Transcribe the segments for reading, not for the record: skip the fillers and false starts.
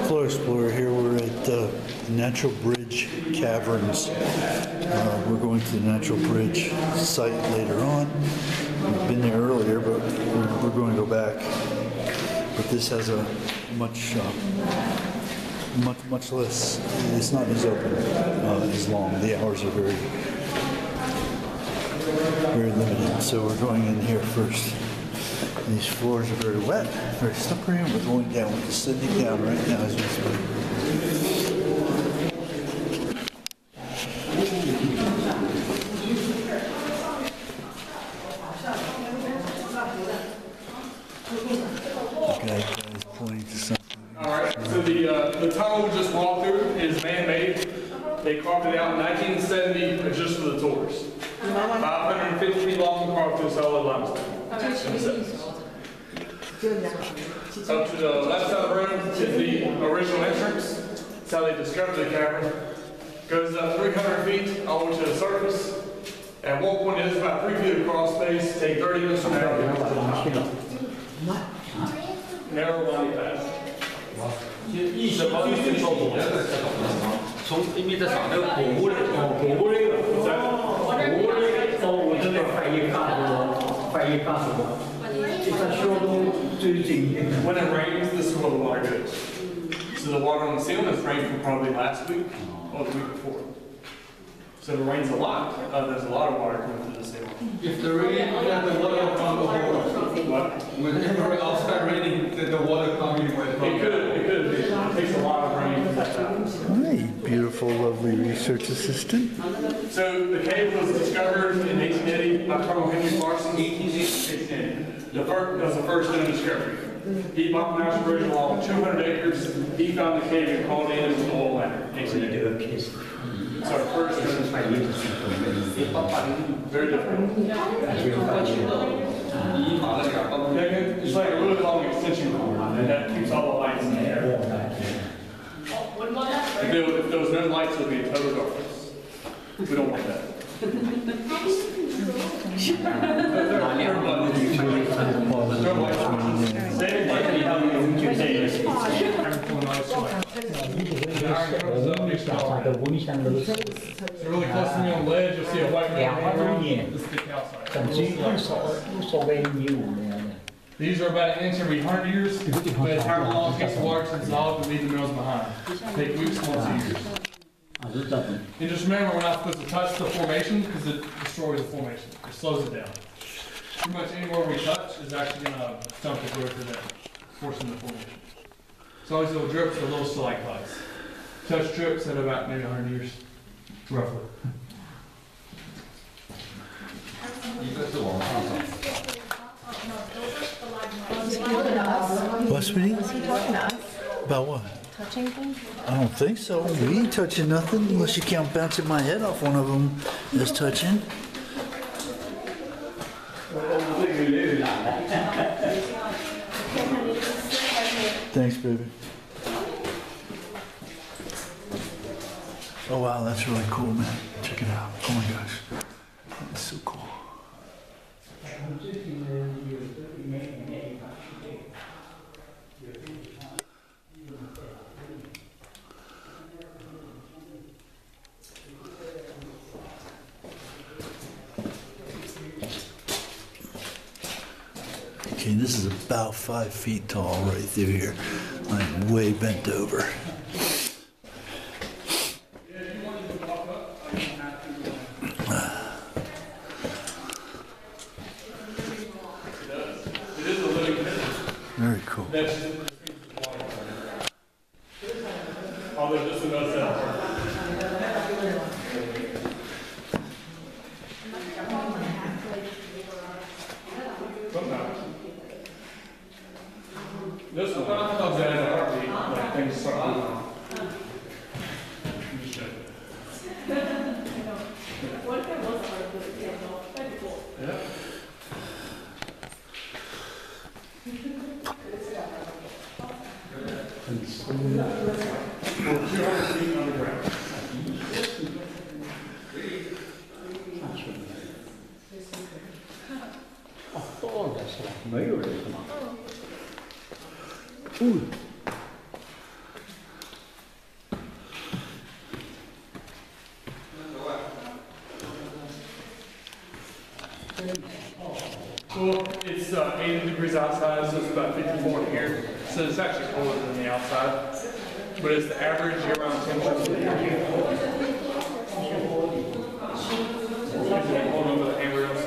Floor Explorer here. We're at Natural Bridge Caverns. We're going to the Natural Bridge site later on. We've been there earlier, but we're going to go back. But this has a much less. It's not as open as long. The hours are very limited. So we're going in here first. These floors are very wet, very slippery, and we're going down. We're descending down right now as we speak. Okay, he's pointing to something. All right, so the tunnel we just walked through is man-made. They carved it out in 1970 just for the tours. 550 feet long, carved through solid limestone. Up to the left side of the room is the original entrance. That's how they discovered the cavern. Goes up 300 feet all the way to the surface. At one point it is about 3 feet across space. Take 30 minutes from there. Narrow line path. 从因为在上头过屋的，过屋的，我这边翻译干什么？这在修东最近。When it rains, this is where the water goes. So the water on the ceiling is rained from probably last week or the week before. So if it rains a lot, there's a lot of water coming through the ceiling. If the rain, the water from the hole. What? Whenever it all start raining, the water coming with. It could. It takes a lot of rain to set that. Hi, beautiful, lovely research assistant. So the cave was discovered in 1880 by Colonel Henry Parsons. 1880. That was the first known discovery. He bought the Natural Bridge along 200 acres. He found the cave and called it an oil ladder. So our first known discovery. Very different. It's like a really long extension cord that keeps all the lights in the air. If there was no lights, it would be a total darkness. We don't want that. Really close to me on the ledge, you'll see a white man. This is the calcite. These are about an inch every 100 years, but it's however long it takes the water to dissolve and leave the mills behind. Take weeks, months, years. And just remember, we're not supposed to touch the formation because it destroys the formation. It slows it down. Pretty much anywhere we touch is actually going to stump the growth of that portion of the formation. So all these little drips are little stalactites. Touch drips at about maybe 100 years, roughly. What, sweetie? Was he talking to us? About what? Touching things? I don't think so. We ain't touching nothing unless you count bouncing my head off one of them as touching. Thanks, baby. Oh wow, that's really cool, man. Check it out. Oh my gosh. That's so cool. Okay, this is about 5 feet tall right through here. I'm way bent over. Very cool. Although this is not set. This one comes in as a heartbeat, like things start moving. What if it was a heartbeat? That'd be cool. Yeah. We're 200 feet underground. Well, it's 80 degrees outside, so it's about 54 in here. So it's actually colder than the outside. But it's the average year-round temperature for the year. Hold over the handrails.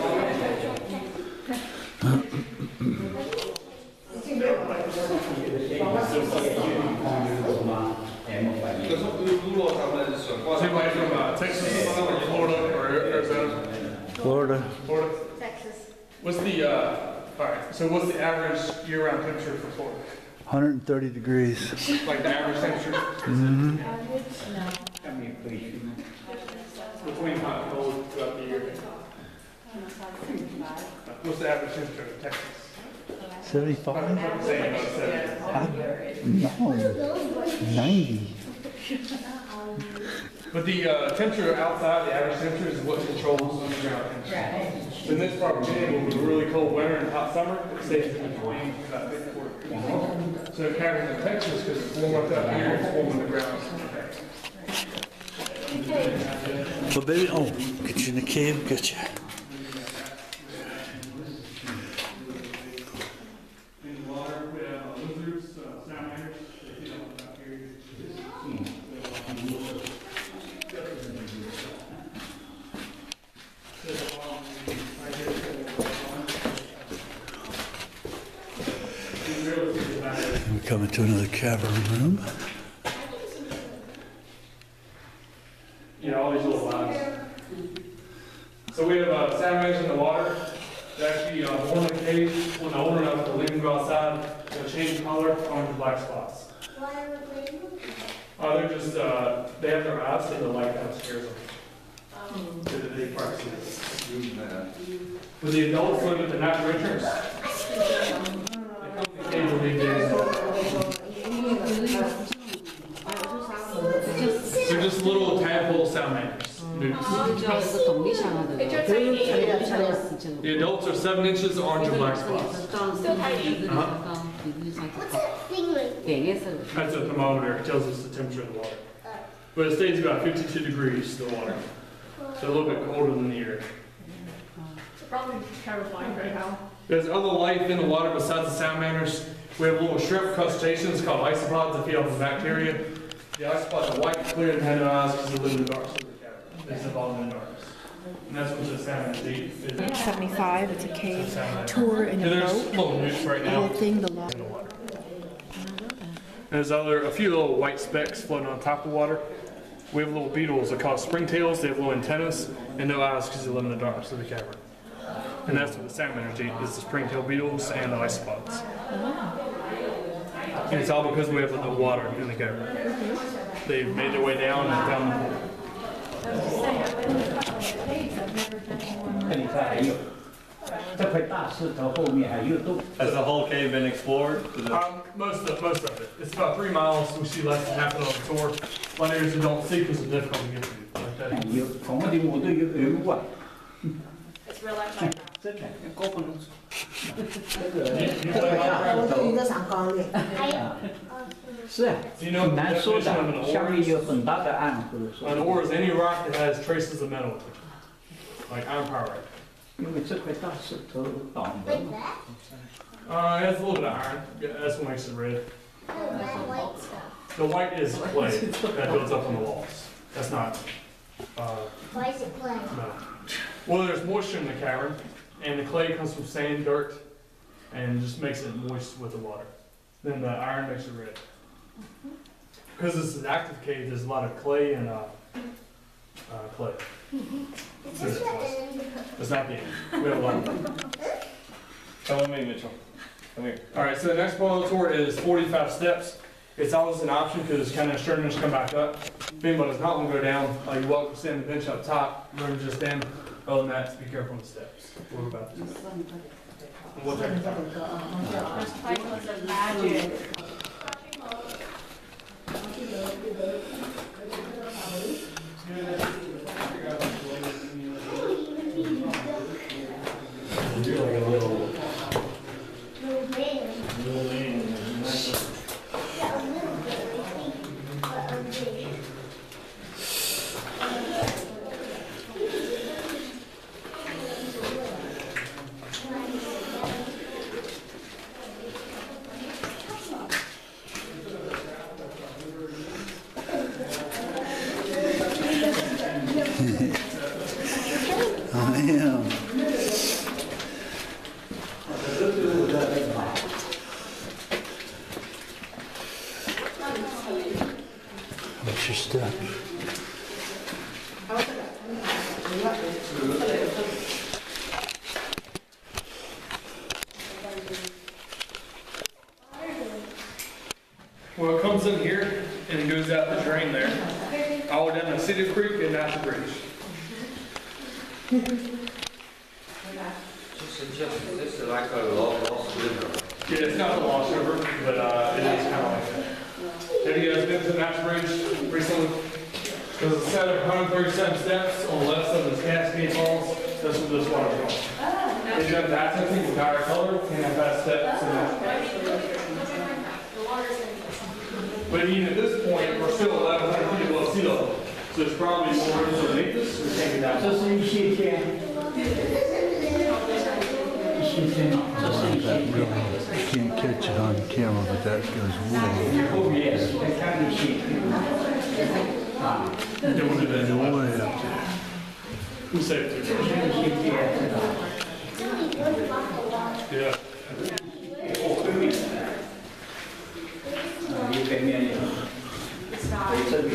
Anybody from Texas, Florida, or Arizona? Florida. Florida. Texas. What's the all right? So what's the average year-round temperature for Florida? 130 degrees. Like the average temperature? Mm-hmm. Between hot and cold throughout the year. What's the average temperature in Texas? 75? I'm saying about 70. No. 90. But the temperature outside, the average temperature is what controls underground temperature. So in this property, with a really cold winter and hot summer, it stays in between about 54 degrees. So in Caverns in Texas, because it's warm up out here, it's warm underground. But baby, oh, get you in the cave, get you. In the water, we have lizards, salamanders, they feed on out here. We come into another cavern room. You know, all these little lines. So we have salamanders in the water. They're actually born in the cave. When they're old enough to leave them go outside, they'll change color, orange and black spots. They're just, they have their eyes, so the light kind of scares them. So that they practice. But the adults live at the natural entrance. They come to the cave when they get They're just little tadpole salamanders. Newts. The adults are 7 inches, orange and black spots. Still tiny. What's that thing like? That's a thermometer. It tells us the temperature of the water. But it stays about 52 degrees, the water. So a little bit colder than the air. It's probably terrifying right now. There's other life in the water besides the salamanders. We have little shrimp crustaceans called isopods that feed off of bacteria. The isopods are white, clear, and have no eyes because they live in the dark. So they live all in the darkness. And that's what the salamanders eat. 75, it's a cave tour in a There's boat. little newts right The now whole thing, the law. in the water. There's a few little white specks floating on top of the water. We have little beetles that are called springtails. They have little antennas and no eyes because they live in the dark of the cavern. And that's what the salamanders eat, is the springtail beetles and the isopods. And it's all because we have the water in the cavern. They made their way down and found the hole. 这里头还有这块大石头后面还有洞。 Has the whole cave been explored? Most of it. It's about 3 miles. We see less than half of it on the tour. One areas we don't see because it's difficult to get to. Like that. 有从我的我都有过， It's real life like that. 真的高不能出。这个 You play Minecraft? 是啊， Do you know 很 the 难说 definition of 的， an 下 ore 面 is? 有很大的暗，或者 An 说， ore is any rock that has traces of metal, like iron pyrite. 因为这块大石头倒的 Like 嘛。 that? It has a little bit of iron. Yeah, that's what makes it red. Oh, that white stuff. The white is clay that builds up on the walls. That's not Why is it plain? metal. Well, there's moisture in the cavern, and the clay comes from sand, dirt, and just makes it moist with the water. Then the iron makes it red. Because this is an active cave, there's a lot of clay and clay. Is this the end? It's not the end. We have a lot of them. Come with me, Mitchell. Come here. All right, so the next part of the tour is 45 steps. It's always an option because it's kind of strenuous to come back up. If anybody does not want to go down, you're welcome to stand on the bench up top. Remember, just stand. Other than that, be careful on the steps. We're about to. And we'll take our time. There's titles of magic. Little man. Yeah, a little bit, I think. But a big. Watch your step. Well, it comes in here and it goes out the drain there. All down the City Creek and Natural Bridge. This is like a lost river. Yeah, it's not a lost river, but it is kind of like that. Have you guys been to the Natural Bridge recently? There's a set of 137 steps on the left side of this Cascade Falls. That's where this water comes. It's got that testing with higher color and have fast steps and that. But even at this point, we're still 1,100 feet above sea level. So there's probably more room underneath us. We're taking down. 这是一些天，一些天，这是一些 That 天。 really, you can't catch it on camera, but that goes way, 后面也是在看一些啊， Doing it in way up there. Who said it? 一些天， Yeah. 离北面有，北这边。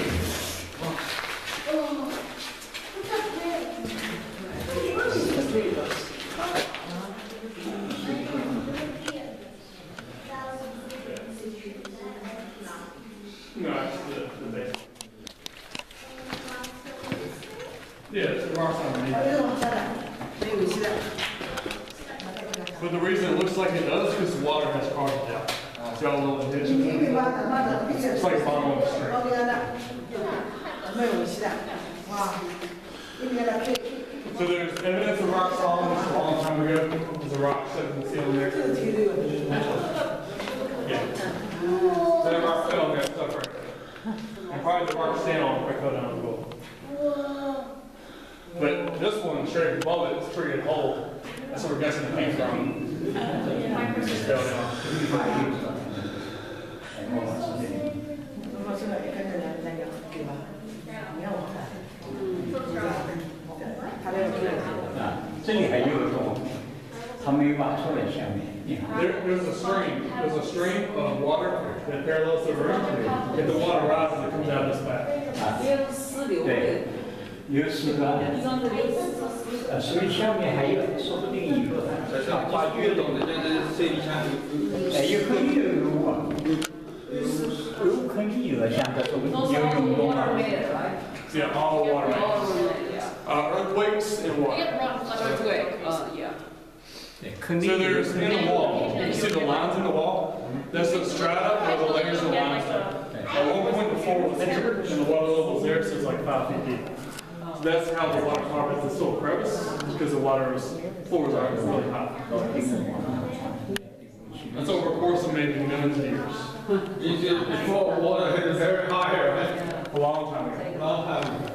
No, it's the base. Yeah, it's the rocks underneath. But the reason it looks like it does is because the water has carved out. See all the little indentions? It's like the bottom of a stream. So there's evidence of rock falling a long time ago. There's a rock set in the ceiling there. Yeah. So that rock fell and got stuck right there. And probably the rock stand on right down the wall. But this one, straight above it, it's a pretty good hole. That's where we're guessing it came from. It just fell down. There's a stream. There's a stream of water that parallels the roof. If the water rises, it comes out this way. 对，有四个，所以下面还有，说不定有。这像挖掘洞的，这水里像哎，有肯定有啊，有肯定有，像这种游泳洞啊。 Yeah, all water. Earthquakes and water. So there's in the wall, you see the lines in the wall? There's the strata or the layers of limestone. At one point the floor was here and the water level was there, so it's like 5 feet deep. So that's how the water carpet is still a crevice, because the floors are really high. That's over a course of maybe millions of years. before water hit very high, right? A long time ago. Long time.